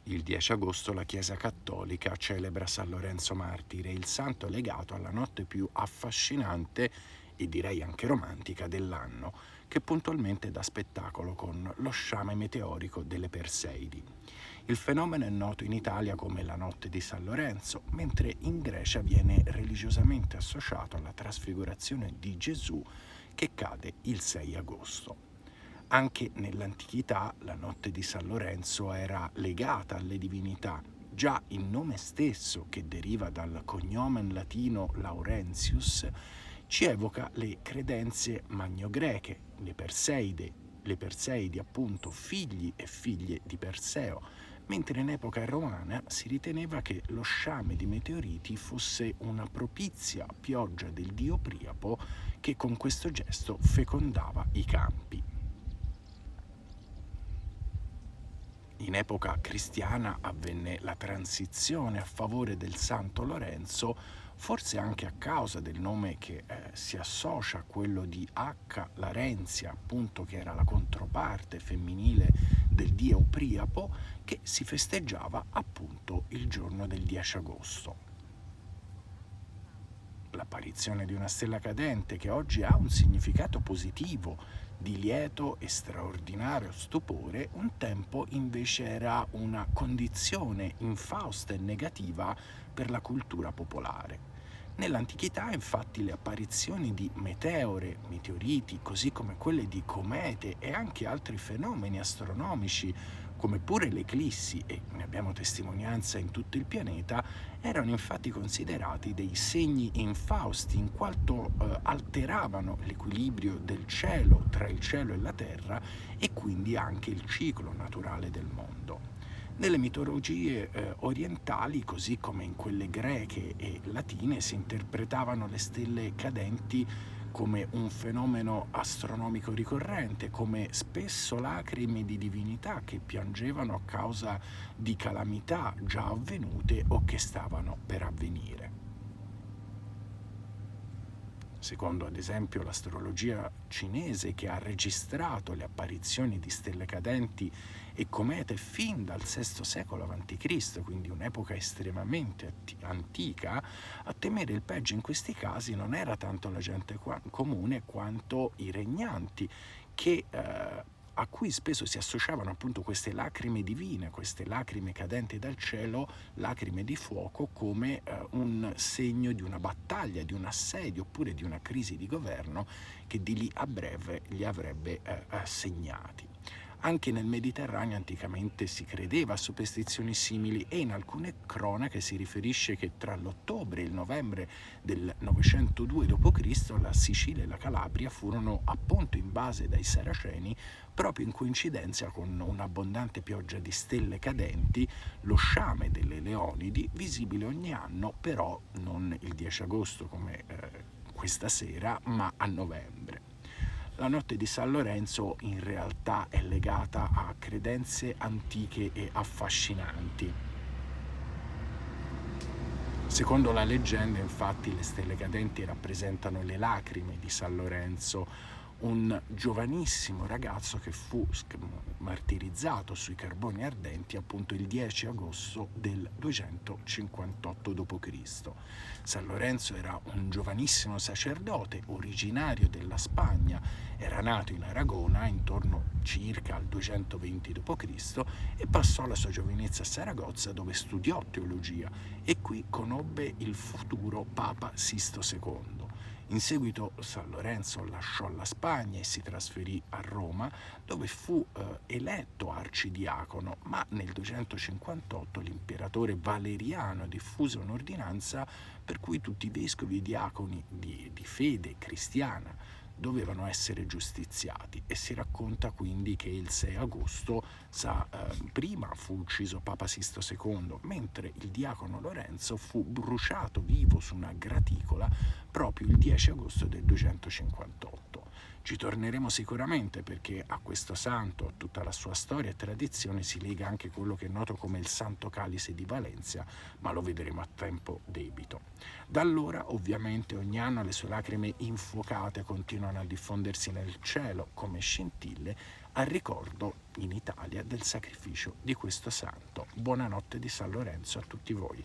Il 10 agosto la Chiesa Cattolica celebra San Lorenzo Martire, il santo legato alla notte più affascinante e direi anche romantica dell'anno, che puntualmente dà spettacolo con lo sciame meteorico delle Perseidi. Il fenomeno è noto in Italia come la notte di San Lorenzo, mentre in Grecia viene religiosamente associato alla trasfigurazione di Gesù che cade il 6 agosto. Anche nell'antichità la notte di San Lorenzo era legata alle divinità. Già il nome stesso, che deriva dal cognomen latino Laurentius, ci evoca le credenze magnogreche, le Perseidi appunto figli e figlie di Perseo, mentre in epoca romana si riteneva che lo sciame di meteoriti fosse una propizia pioggia del dio Priapo che con questo gesto fecondava i campi. In epoca cristiana avvenne la transizione a favore del Santo Lorenzo, forse anche a causa del nome che si associa a quello di H. Larenzia, appunto che era la controparte femminile del dio Priapo, che si festeggiava appunto il giorno del 10 agosto. L'apparizione di una stella cadente che oggi ha un significato positivo, di lieto e straordinario stupore, un tempo invece era una condizione infausta e negativa per la cultura popolare. Nell'antichità, infatti, le apparizioni di meteore, meteoriti, così come quelle di comete e anche altri fenomeni astronomici, come pure le eclissi, e ne abbiamo testimonianza in tutto il pianeta, erano infatti considerati dei segni infausti in quanto alteravano l'equilibrio del cielo tra il cielo e la terra e quindi anche il ciclo naturale del mondo. Nelle mitologie orientali, così come in quelle greche e latine, si interpretavano le stelle cadenti come un fenomeno astronomico ricorrente, come spesso lacrime di divinità che piangevano a causa di calamità già avvenute o che stavano per avvenire. Secondo ad esempio l'astrologia cinese, che ha registrato le apparizioni di stelle cadenti e comete fin dal VI secolo a.C., quindi un'epoca estremamente antica, a temere il peggio in questi casi non era tanto la gente comune quanto i regnanti, che a cui spesso si associavano appunto queste lacrime divine, queste lacrime cadenti dal cielo, lacrime di fuoco, come un segno di una battaglia, di un assedio oppure di una crisi di governo che di lì a breve li avrebbe segnati. Anche nel Mediterraneo anticamente si credeva a superstizioni simili e in alcune cronache si riferisce che tra l'ottobre e il novembre del 902 d.C. la Sicilia e la Calabria furono appunto invase dai Saraceni proprio in coincidenza con un'abbondante pioggia di stelle cadenti, lo sciame delle Leonidi, visibile ogni anno, però non il 10 agosto come questa sera, ma a novembre. La notte di San Lorenzo in realtà è legata a credenze antiche e affascinanti. Secondo la leggenda, infatti, le stelle cadenti rappresentano le lacrime di San Lorenzo, un giovanissimo ragazzo che fu martirizzato sui carboni ardenti appunto il 10 agosto del 258 d.C. San Lorenzo era un giovanissimo sacerdote originario della Spagna, era nato in Aragona intorno circa al 220 d.C. e passò la sua giovinezza a Saragozza, dove studiò teologia e qui conobbe il futuro Papa Sisto II. In seguito San Lorenzo lasciò la Spagna e si trasferì a Roma, dove fu eletto arcidiacono, ma nel 258 l'imperatore Valeriano diffuse un'ordinanza per cui tutti i vescovi e diaconi di fede cristiana dovevano essere giustiziati, e si racconta quindi che il 6 agosto prima fu ucciso Papa Sisto II, mentre il diacono Lorenzo fu bruciato vivo su una graticola proprio il 10 agosto del 258. Ci torneremo sicuramente, perché a questo santo, a tutta la sua storia e tradizione, si lega anche quello che è noto come il Santo Calice di Valencia, ma lo vedremo a tempo debito. Da allora, ovviamente, ogni anno le sue lacrime infuocate continuano a diffondersi nel cielo come scintille, al ricordo in Italia del sacrificio di questo santo. Buonanotte di San Lorenzo a tutti voi.